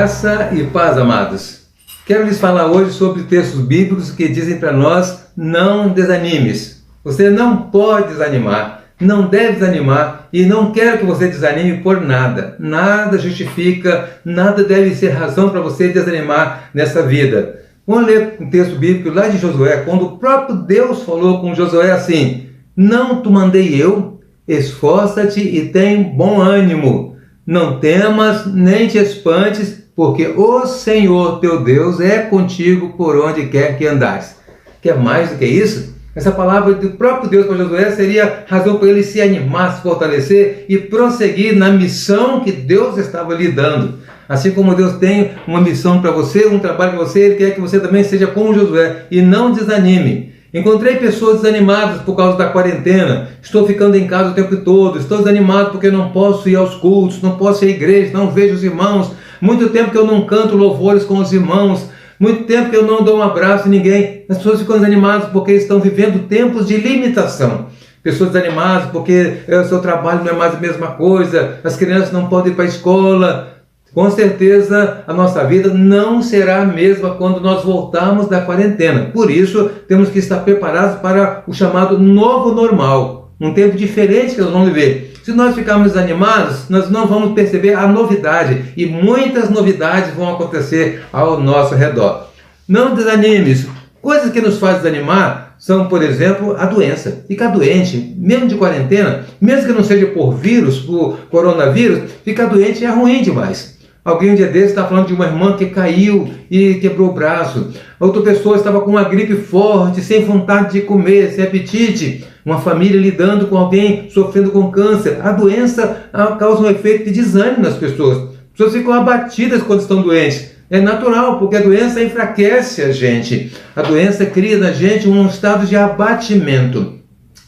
Graça e paz, amados. Quero lhes falar hoje sobre textos bíblicos que dizem para nós: não desanimes. Você não pode desanimar, não deve desanimar, e não quero que você desanime por nada. Nada justifica, nada deve ser razão para você desanimar nessa vida. Vamos ler um texto bíblico lá de Josué, quando o próprio Deus falou com Josué assim: não te mandei eu? Esforça-te e tem bom ânimo. Não temas, nem te espantes, porque o Senhor teu Deus é contigo por onde quer que andares. Quer mais do que isso? Essa palavra do próprio Deus para Josué seria razão para ele se animar, se fortalecer e prosseguir na missão que Deus estava lhe dando. Assim como Deus tem uma missão para você, um trabalho para você, Ele quer que você também seja como Josué e não desanime. Encontrei pessoas desanimadas por causa da quarentena. Estou ficando em casa o tempo todo. Estou desanimado porque não posso ir aos cultos, não posso ir à igreja, não vejo os irmãos. Muito tempo que eu não canto louvores com os irmãos. Muito tempo que eu não dou um abraço a ninguém. As pessoas ficam desanimadas porque estão vivendo tempos de limitação. Pessoas desanimadas porque o seu trabalho não é mais a mesma coisa. As crianças não podem ir para a escola. Com certeza a nossa vida não será a mesma quando nós voltarmos da quarentena. Por isso, temos que estar preparados para o chamado novo normal, um tempo diferente que nós vamos viver. Se nós ficarmos desanimados, nós não vamos perceber a novidade, e muitas novidades vão acontecer ao nosso redor. Não desanimes. Coisas que nos fazem desanimar são, por exemplo, a doença. Ficar doente, mesmo de quarentena, mesmo que não seja por vírus, por coronavírus, ficar doente é ruim demais. Alguém um dia desse está falando de uma irmã que caiu e quebrou o braço. Outra pessoa estava com uma gripe forte, sem vontade de comer, sem apetite. Uma família lidando com alguém sofrendo com câncer. A doença causa um efeito de desânimo nas pessoas. As pessoas ficam abatidas quando estão doentes. É natural, porque a doença enfraquece a gente. A doença cria na gente um estado de abatimento.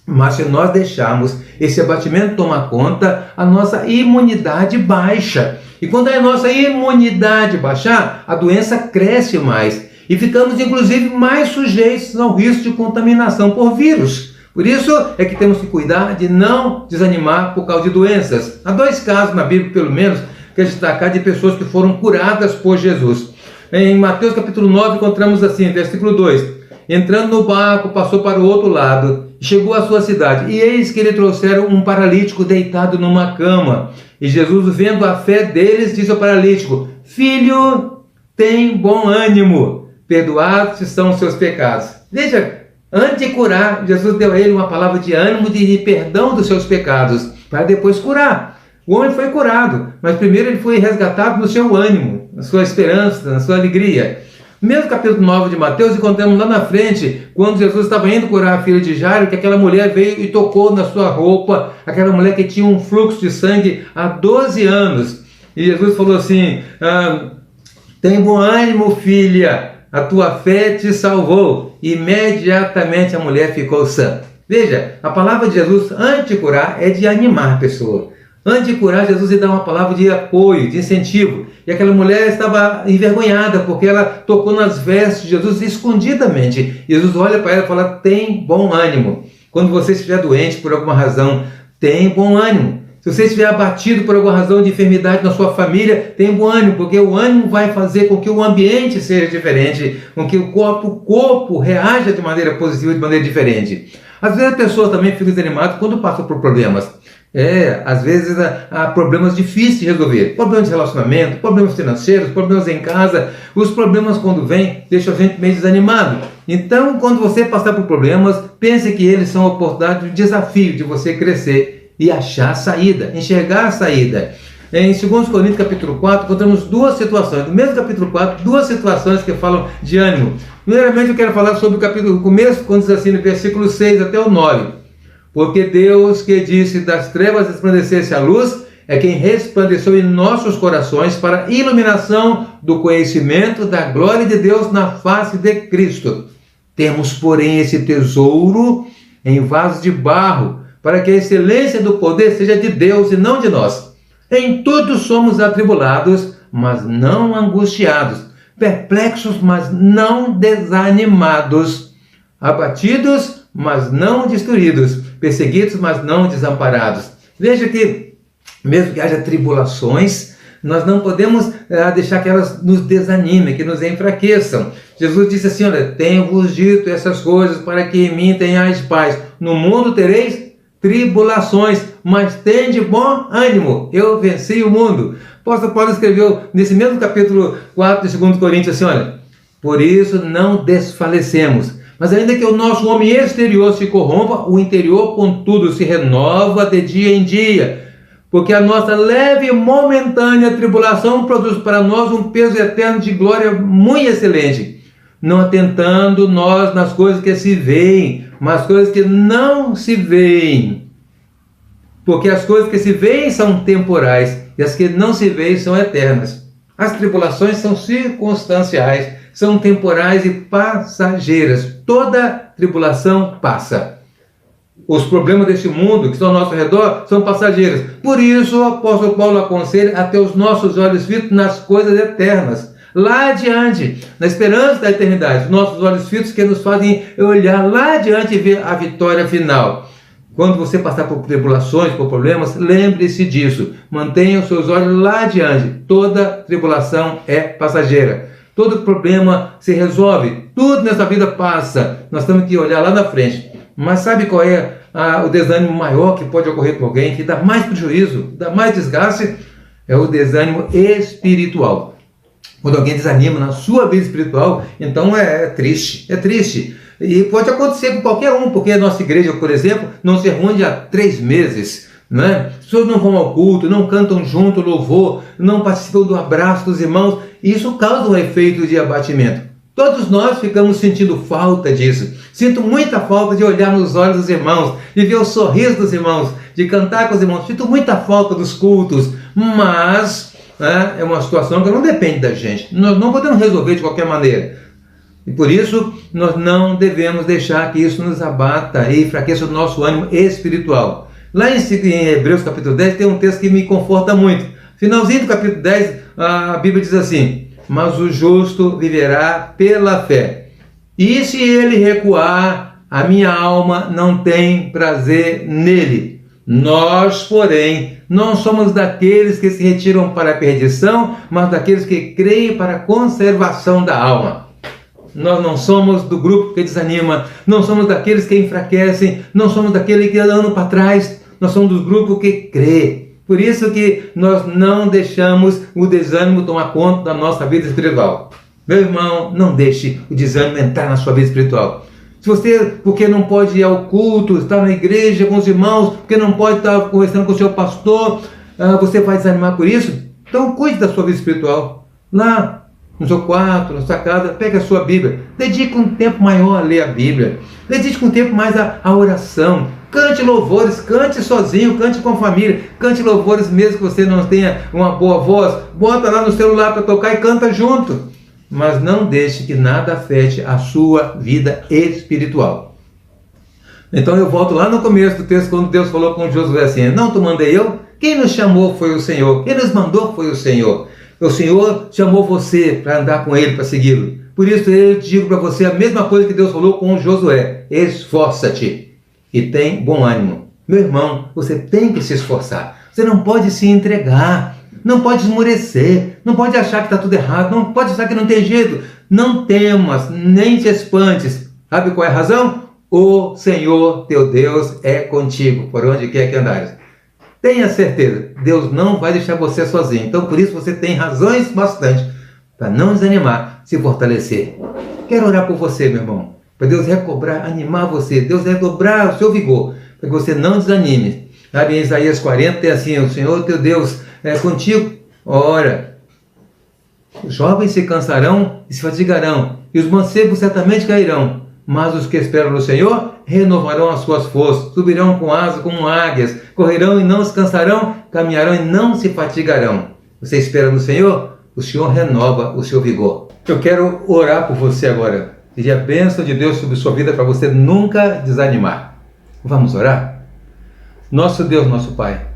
Mas se nós deixarmos esse abatimento tomar conta, a nossa imunidade baixa. E quando a nossa imunidade baixar, a doença cresce mais. E ficamos, inclusive, mais sujeitos ao risco de contaminação por vírus. Por isso é que temos que cuidar de não desanimar por causa de doenças. Há dois casos na Bíblia, pelo menos, que é destacar de pessoas que foram curadas por Jesus. Em Mateus capítulo 9, encontramos assim, versículo 2. Entrando no barco, passou para o outro lado, chegou à sua cidade, e eis que lhe trouxeram um paralítico deitado numa cama. E Jesus, vendo a fé deles, disse ao paralítico: filho, tem bom ânimo, perdoados são os seus pecados. Veja, antes de curar, Jesus deu a ele uma palavra de ânimo, de perdão dos seus pecados, para depois curar. O homem foi curado, mas primeiro ele foi resgatado no seu ânimo, na sua esperança, na sua alegria. No mesmo capítulo 9 de Mateus, encontramos lá na frente, quando Jesus estava indo curar a filha de Jairo, que aquela mulher veio e tocou na sua roupa, aquela mulher que tinha um fluxo de sangue há 12 anos. E Jesus falou assim: tem bom ânimo, filha, a tua fé te salvou. Imediatamente a mulher ficou sã. Veja, a palavra de Jesus, antes de curar, é de animar a pessoa. Antes de curar, Jesus lhe dá uma palavra de apoio, de incentivo. E aquela mulher estava envergonhada, porque ela tocou nas vestes de Jesus escondidamente. Jesus olha para ela e fala: tem bom ânimo. Quando você estiver doente por alguma razão, tem bom ânimo. Se você estiver abatido por alguma razão de enfermidade na sua família, tem bom ânimo, porque o ânimo vai fazer com que o ambiente seja diferente, com que o corpo reaja de maneira positiva, de maneira diferente. Às vezes as pessoas também ficam desanimadas quando passam por problemas. Às vezes há problemas difíceis de resolver, problemas de relacionamento, problemas financeiros, problemas em casa. Os problemas, quando vêm, deixam a gente meio desanimado. Então, quando você passar por problemas, pense que eles são a oportunidade, um desafio de você crescer e achar a saída, enxergar a saída. Em 2 Coríntios capítulo 4, encontramos duas situações, no mesmo capítulo 4, duas situações que falam de ânimo. Primeiramente, eu quero falar sobre o começo, quando diz assim, no versículo 6 até o 9. Porque Deus, que disse das trevas resplandecesse a luz, é quem resplandeceu em nossos corações para a iluminação do conhecimento da glória de Deus na face de Cristo. Temos, porém, esse tesouro em vasos de barro, para que a excelência do poder seja de Deus e não de nós. Em tudo somos atribulados, mas não angustiados, perplexos, mas não desanimados, abatidos, mas não destruídos, perseguidos, mas não desamparados. Veja que, mesmo que haja tribulações, Nós não podemos deixar que elas nos desanimem, que nos enfraqueçam. Jesus disse assim, olha, tenho-vos dito essas coisas para que em mim tenhais paz. No mundo tereis tribulações, mas tende bom ânimo, eu venci o mundo. O apóstolo Paulo escreveu nesse mesmo capítulo 4 de 2 Coríntios assim, olha, por isso não desfalecemos, mas ainda que o nosso homem exterior se corrompa, o interior contudo se renova de dia em dia, porque a nossa leve e momentânea tribulação produz para nós um peso eterno de glória muito excelente, não atentando nós nas coisas que se veem, mas coisas que não se veem. Porque as coisas que se veem são temporais e as que não se veem são eternas. As tribulações são circunstanciais, são temporais e passageiras. Toda tribulação passa. Os problemas deste mundo que estão ao nosso redor são passageiros. Por isso o apóstolo Paulo aconselha a ter os nossos olhos fitos nas coisas eternas. Lá adiante, na esperança da eternidade, nossos olhos fitos que nos fazem olhar lá adiante e ver a vitória final. Quando você passar por tribulações, por problemas, lembre-se disso. Mantenha os seus olhos lá adiante. Toda tribulação é passageira. Todo problema se resolve. Tudo nessa vida passa. Nós temos que olhar lá na frente. Mas sabe qual é o desânimo maior que pode ocorrer com alguém, que dá mais prejuízo, dá mais desgaste? É o desânimo espiritual. Quando alguém desanima na sua vida espiritual, então é triste, é triste. E pode acontecer com qualquer um, porque a nossa igreja, por exemplo, não se reúne há 3 meses. Né? As pessoas não vão ao culto, não cantam junto louvor, não participam do abraço dos irmãos. E isso causa um efeito de abatimento. Todos nós ficamos sentindo falta disso. Sinto muita falta de olhar nos olhos dos irmãos, de ver o sorriso dos irmãos, de cantar com os irmãos. Sinto muita falta dos cultos, mas é uma situação que não depende da gente. Nós não podemos resolver de qualquer maneira. E por isso, nós não devemos deixar que isso nos abata e enfraqueça o nosso ânimo espiritual. Lá em Hebreus capítulo 10 tem um texto que me conforta muito. Finalzinho do capítulo 10, a Bíblia diz assim: mas o justo viverá pela fé. E se ele recuar, a minha alma não tem prazer nele. Nós, porém, não somos daqueles que se retiram para a perdição, mas daqueles que creem para a conservação da alma. Nós não somos do grupo que desanima, não somos daqueles que enfraquecem, não somos daqueles que andam para trás, nós somos do grupo que crê. Por isso que nós não deixamos o desânimo tomar conta da nossa vida espiritual. Meu irmão, não deixe o desânimo entrar na sua vida espiritual. Se você, porque não pode ir ao culto, estar na igreja com os irmãos, porque não pode estar conversando com o seu pastor, você vai desanimar por isso? Então cuide da sua vida espiritual. Lá no seu quarto, na sua casa, pegue a sua Bíblia. Dedique um tempo maior a ler a Bíblia. Dedique um tempo mais à oração. Cante louvores, cante sozinho, cante com a família. Cante louvores mesmo que você não tenha uma boa voz. Bota lá no celular para tocar e canta junto. Mas não deixe que nada afete a sua vida espiritual. Então eu volto lá no começo do texto, quando Deus falou com Josué assim: não te mandei eu? Quem nos chamou foi o Senhor. Quem nos mandou foi o Senhor. O Senhor chamou você para andar com Ele, para segui-lo. Por isso eu digo para você a mesma coisa que Deus falou com Josué: esforça-te e tem bom ânimo. Meu irmão, você tem que se esforçar. Você não pode se entregar. Não pode esmorecer, não pode achar que está tudo errado, não pode achar que não tem jeito. Não temas, nem te espantes. Sabe qual é a razão? O Senhor teu Deus é contigo, por onde quer que andares. Tenha certeza, Deus não vai deixar você sozinho. Então por isso você tem razões bastante para não desanimar, se fortalecer. Quero orar por você, meu irmão, para Deus recobrar, animar você, Deus redobrar o seu vigor, para que você não desanime. Sabe, em Isaías 40 tem assim: o Senhor teu Deus é contigo. Ora, os jovens se cansarão e se fatigarão, e os mancebos certamente cairão, mas os que esperam no Senhor renovarão as suas forças, subirão com asas como águias, correrão e não se cansarão, caminharão e não se fatigarão. Você espera no Senhor? O Senhor renova o seu vigor. Eu quero orar por você agora, pedir a bênção de Deus sobre sua vida para você nunca desanimar. Vamos orar? Nosso Deus, nosso Pai,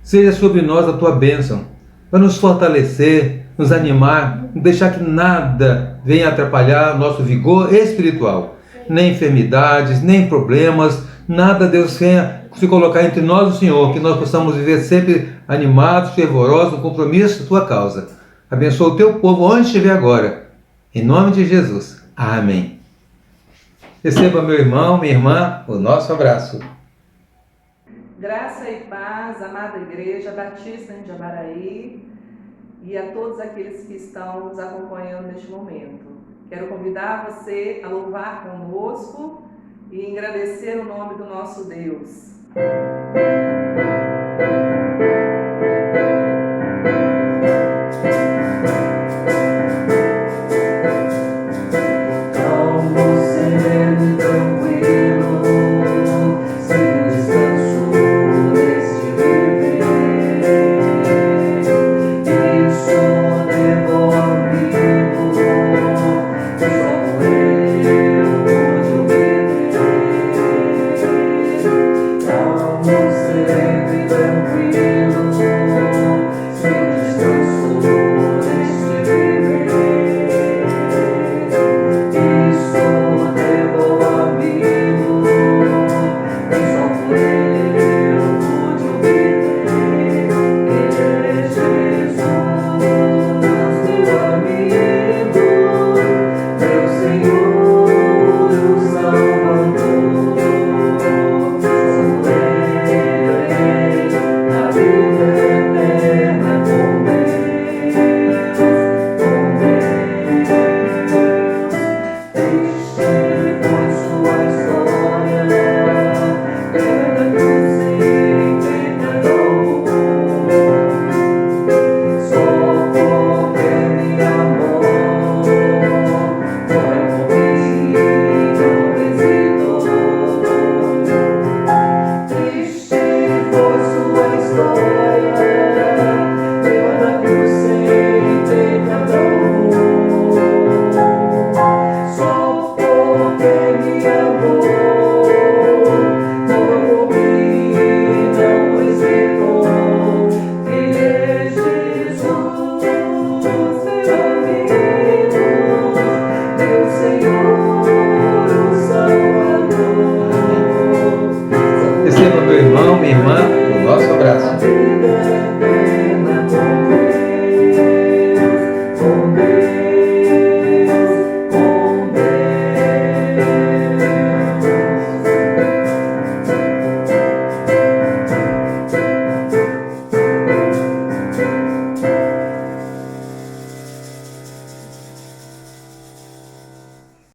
seja sobre nós a tua bênção, para nos fortalecer, nos animar, não deixar que nada venha atrapalhar nosso vigor espiritual, nem enfermidades, nem problemas, nada, Deus, venha se colocar entre nós o Senhor, que nós possamos viver sempre animados, fervorosos, no compromisso da tua causa. Abençoa o teu povo onde estiver agora. Em nome de Jesus. Amém. Receba, meu irmão, minha irmã, o nosso abraço. Graça e paz, amada Igreja Batista em Jabaraí, e a todos aqueles que estão nos acompanhando neste momento. Quero convidar você a louvar conosco e engrandecer o nome do nosso Deus.